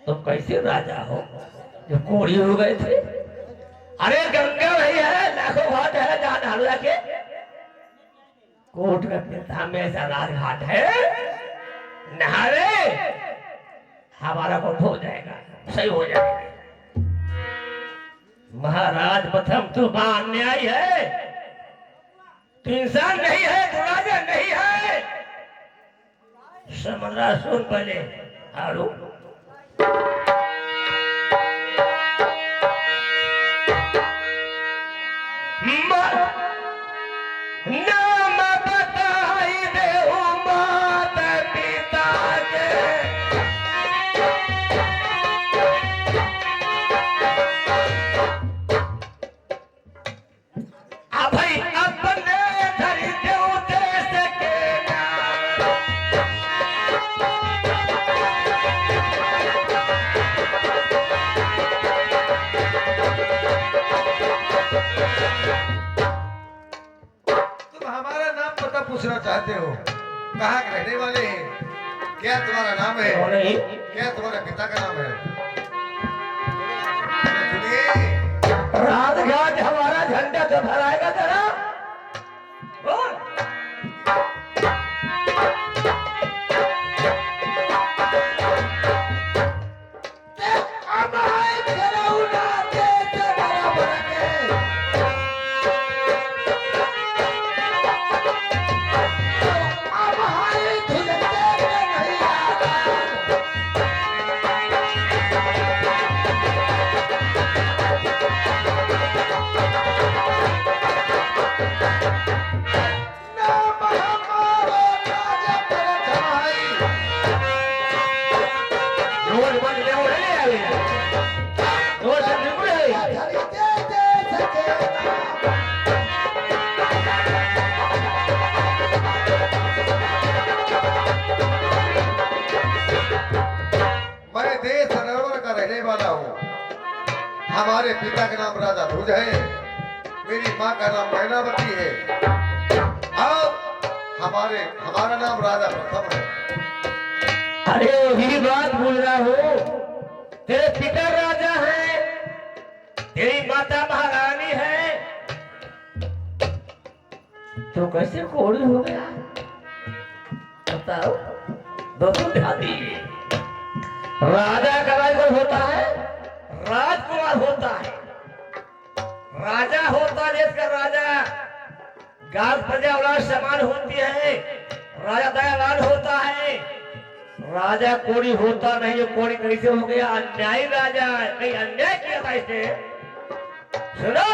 तुम कैसे राजा हो जो कोड़ी हो गए थे? अरे गंगा नहीं है, लाखों घाट है, जान हल्ला के कोट का पिता में ऐसा राजघाट है, नहावे हमारा कुछ हो जाएगा, सही हो जाएगा। महाराज प्रथम तो अन्याय है, तो इंसान नहीं है, तो राजा नहीं है। समझा सुन पहले हारू। नाम बताई दे मात पिता के, भाई अपने धरि देव देश के नाम। तुम हमारा नाम पता पूछना चाहते हो? कहाँ के रहने वाले हैं? क्या तुम्हारा नाम है? क्या तुम्हारे पिता का नाम है? सुनिए, राजघाट हमारा झंडा तो फहराएगा जरा। बोल। मैं देश सरोवर का रहने वाला हूँ। हमारे पिता का नाम राजा ध्रुज है, मेरी माँ का नाम मैनावती है, और हमारा नाम राजा प्रथम है। अरे वही बात बोल रहा हो, तेरे पिता राजा है, तेरी माता महारानी है, तो कैसे कोड़ी हो गया बताओ? दोनों ध्यान राजा का राज होता है, राजकुमार होता है, राजा होता देश का राजा, गांव प्रजा औलाद समान होती है, राजा दयावान होता है, राजा कोड़ी होता नहीं है। कोड़ी कैसे हो गया? अन्यायी राजा, कहीं अन्याय किया था इसने। सुनो,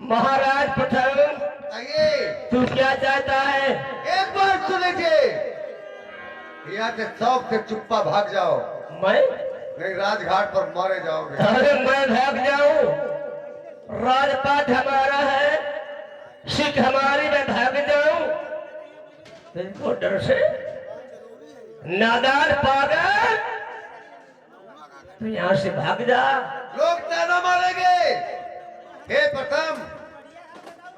महाराज प्रथम आइए, तू क्या चाहता है? एक बार सुन लीजिए। यहाँ से शौक से चुप्पा भाग जाओ, मैं नहीं राजघाट पर मारे जाओगे। अरे मैं भाग जाऊं? राजपाट हमारा है, सिख हमारी, मैं भाग जाऊं? तुमको डर से? नादान पागल, तू यहाँ से भाग जा। लोग ताना मारेंगे। हे प्रथम,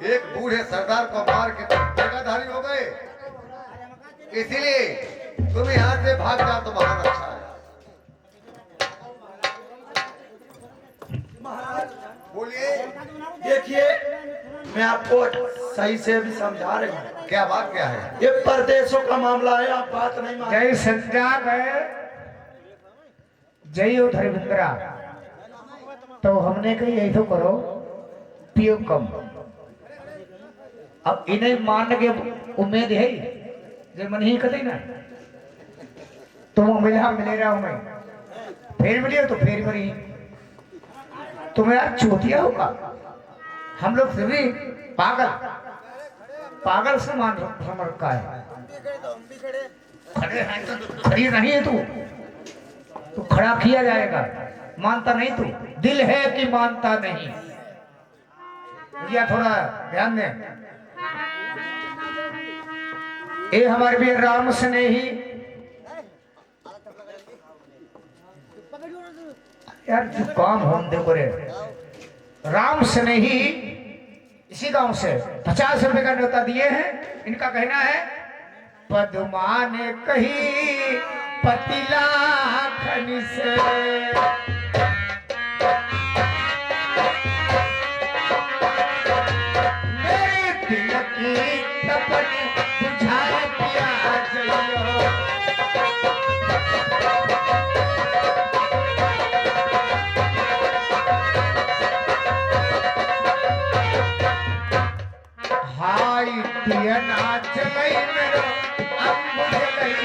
एक बूढ़े सरदार को मार के तुम जगाधारी हो गए, इसीलिए तुम यहाँ से भाग जाओ तो महान अच्छा है। बोलिए। देखिए, मैं आपको सही से भी समझा रही हूँ। क्या बात क्या है? ये परदेशों का मामला है, आप बात नहीं मान। जय संजाब है, जय हो धर्मेंद्रा। तो हमने कही यही तो करो, पियो कम। अब इन्हें मानने के उम्मीद है जे मन ही कती ना, तुम मिला मिले रहा हूं मैं, फिर मिलियो तो फिर मरी। तुम्हें यार चूतिया होगा, हम लोग फिर भी पागल पागल से मान समझ का है। खड़ी नहीं है तू खड़ा किया जाएगा। मानता नहीं तू, दिल है कि मानता नहीं। भैया थोड़ा ध्यान दें। ये हमारे भी राम स्नेही यार जुकाम होम देखो रे, राम स्नेही इसी गांव से 50 रुपए का न्योता दिए हैं। इनका कहना है, पद्मा ने कही पतिला खनि से, मेरे दिल की तपनी बुझाए पिया जइयो। हाय दिया नाच गई मेरो अम्बुज गई,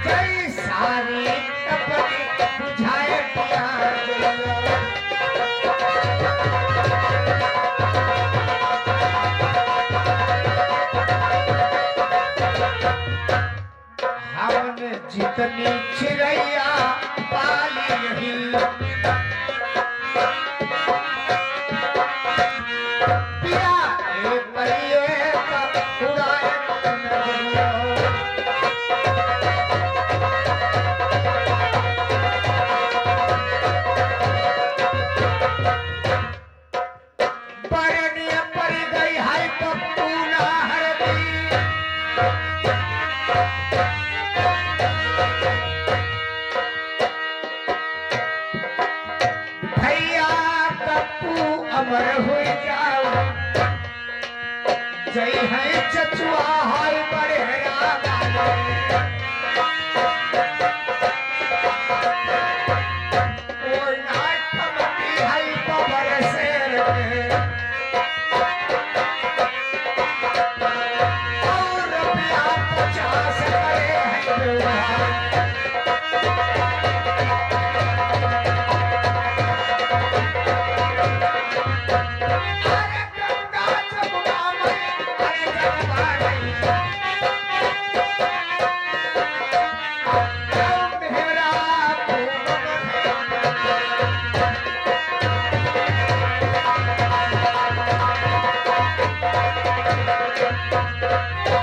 कई सारी तपनी बुझाए पिया जइयो। हमने जितनी चिड़ैया पाली रही, पिया एक परिये का उड़ाए नजरिया। परनिया पर गई हाय पप्पू ना हरदी, भैया पप्पू अमर हो जाओ, जय है चचुआ हाय बड़े रागा। कोई नाट कमती हाय पबर शेर में, और रुपया 50 करे हैं व्यवहार। अरे गंगा जमुना में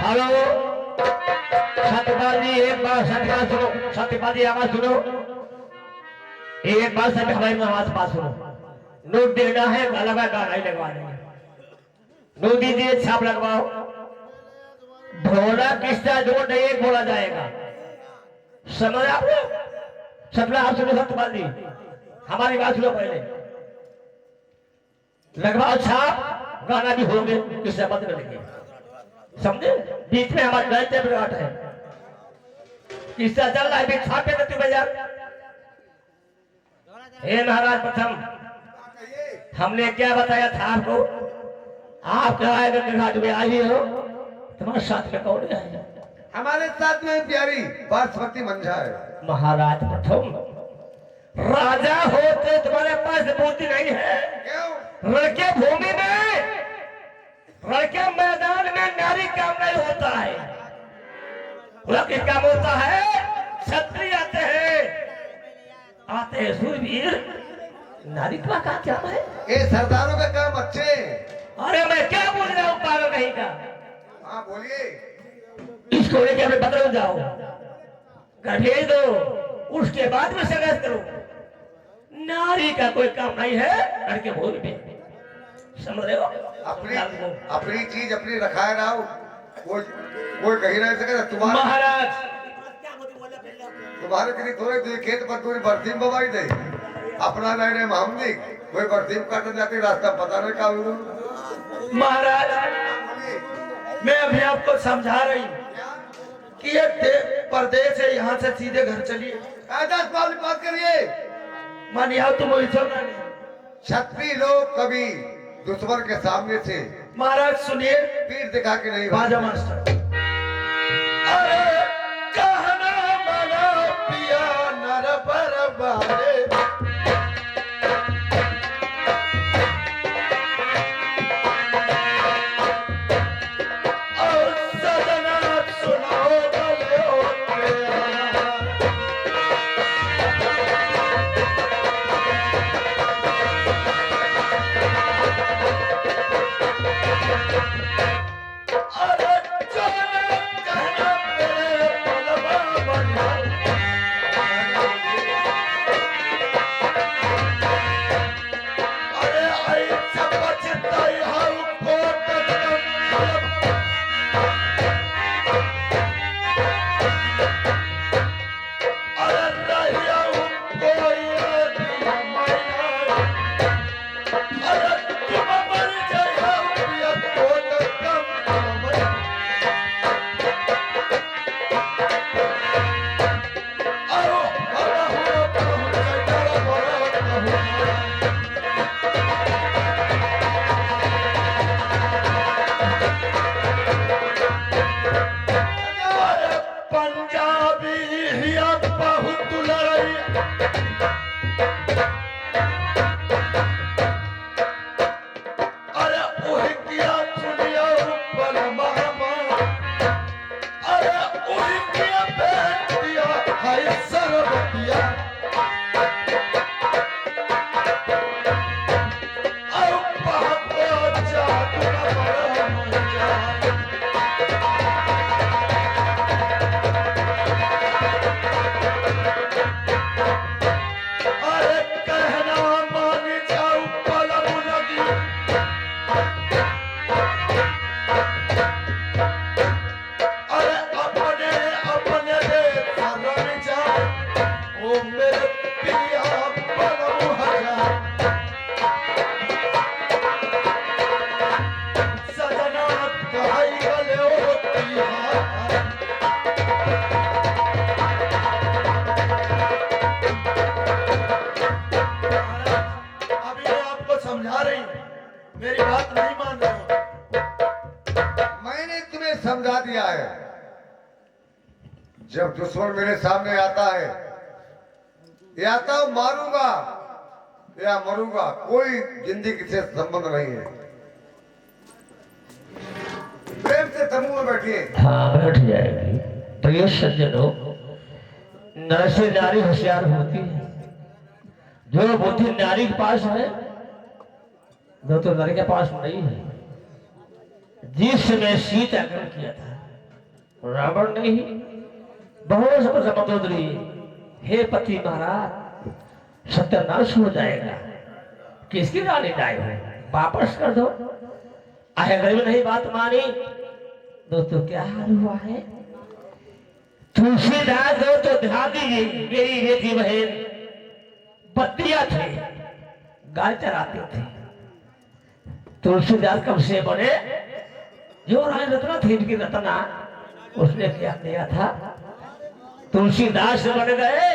हेलो सत्यपाल जी, एक बार सत्यपाल सुनो, सत्यपाल जी आवाज सुनो, एक बार सत्यपाल में आवाज पास सुनो। नोट देना है, लगा गाना ही लगवा देंगे। नोट दीजिए, छाप लगवाओ। ढोला किस्सा जो नहीं बोला जाएगा, समझ आप लोग? सपना आप सुनो सत्यपाल जी, हमारी बात सुनो पहले। लगवाओ छाप, गाना भी होंगे, किस्सा बंद करेंगे, समझे? बीच में हमारे गलत बिगाट है, किस्सा चल रहा है, बीच छापे तो तू भैया। हे महाराज, प्रथम हमने क्या बताया था आपको? आप घाट में आई हो, तुम्हारे साथ में कौन है? हमारे साथ में प्यारी बासमती मंझा है। महाराज प्रथम, राजा होते तुम्हारे पास बुद्धि नहीं है? क्यों? लड़के भूमि में, लड़के मैदान में नारी काम नहीं होता है, लड़के काम होता है। क्षत्रिय आते हैं सूरवीर, नारी का क्या है? ये सरदारों का काम अच्छे। अरे मैं क्या बोल रहा हूँ पागल नहीं का? हाँ बोलिए। इसको लेके हमें बदल जाओ, घर भेज दो, उसके बाद में संघर्ष करो। नारी का कोई काम नहीं है लड़के भूमि में, समझ रहे हो? अपनी चीज अपनी रखाए रहो, कोई कोई कहीं नहीं सके। तुम्हारे महाराज तुम्हारे किसी थोड़े दूर खेत पर दूरी बर्तीम बवाई दे, अपना नहीं मामली कोई बर्तीम काटने जाती, रास्ता पता नहीं कहाँ। महाराज, मैं अभी आपको समझा रही हूँ कि ये परदेश है, यहाँ से सीधे घर चलिए। बात करिए। मानिए आओ तुम वही क्षत्रिय लोग कभी दुश्मन के सामने से महाराज सुनिए, पीठ दिखा के नहीं बाजा मास्टर। अरे कहना मना पिया नर बरबारे, और सजना सुनाओ गले होते। अरे कहना मेरे पलवा बना, अरे ऐसे बचता हर कोट अरे रहिया कोई अरे तुम मर जाए कोट कम। आओ बड़ा हो बड़ा बड़ा पंजाबी हिया बहुत लड़ाई, अरे उही किया चुनिया ऊपर मामा, अरे उही किया बैठ दिया हाय सरबतिया, आओ पहाड़ जादू का बड़ा मंजा। अरे कहना मान जाऊं पलम लगी, अरे अपने अपने दे शरण जा, ओ मेरे पिया पलम हजा। सजना कहाई गले होती है, अभी मैं आपको समझा रही हूँ, मेरी बात नहीं मान रहे हो। मैंने तुम्हें समझा दिया है, जब दुश्मन मेरे सामने आता है, या तो मारूंगा या मरूंगा, कोई जिंदगी से संबंध नहीं है। प्रेम से समूह में बैठिए। हाँ बैठ जाएगी। प्रिय सज्जनों, नर से नारी होशियार होती है, जो बुद्धि नारी के पास है वो तो नर के पास नहीं है। जिस समय सीता ग्रहण किया था, रावण नहीं, बहुत समुद्री, हे पति महाराज सत्यानाश हो जाएगा, किसकी रानी लाए हो, वापस कर दो। अगर नहीं बात मानी दोस्तों क्या हाल हुआ है। तुलसीदास हो तो ध्यान दीजिए, मेरी बेटी बहन बत्तियां थे, गाय चराते थे। तुलसीदास कब से बने, जो रानी रत्ना थी इनकी रत्ना, उसने क्या किया था, तुलसीदास बन गए,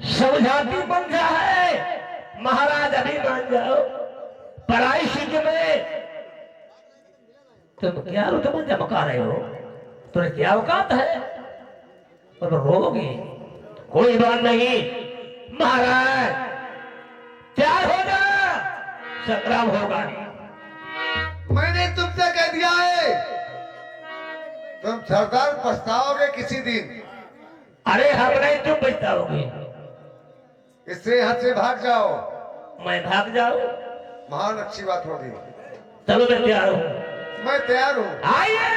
सब जाति बन जाए। महाराज अभी मान जाओ, पढ़ाई सीख में तुम क्या रुतबा चमका रहे हो, तुम्हें क्या औकात है, तुम रोगे। कोई बात नहीं महाराज, तैयार हो जा, संग्राम होगा। मैंने तुमसे कह दिया है, तुम सरदार पछताओगे किसी दिन। अरे हम नहीं, तुम पछताओगे। इससे यहाँ से भाग जाओ। मैं भाग जाऊं, महान अच्छी बात होगी। चलो मैं तैयार हूं। मैं तैयार हूँ। आइए।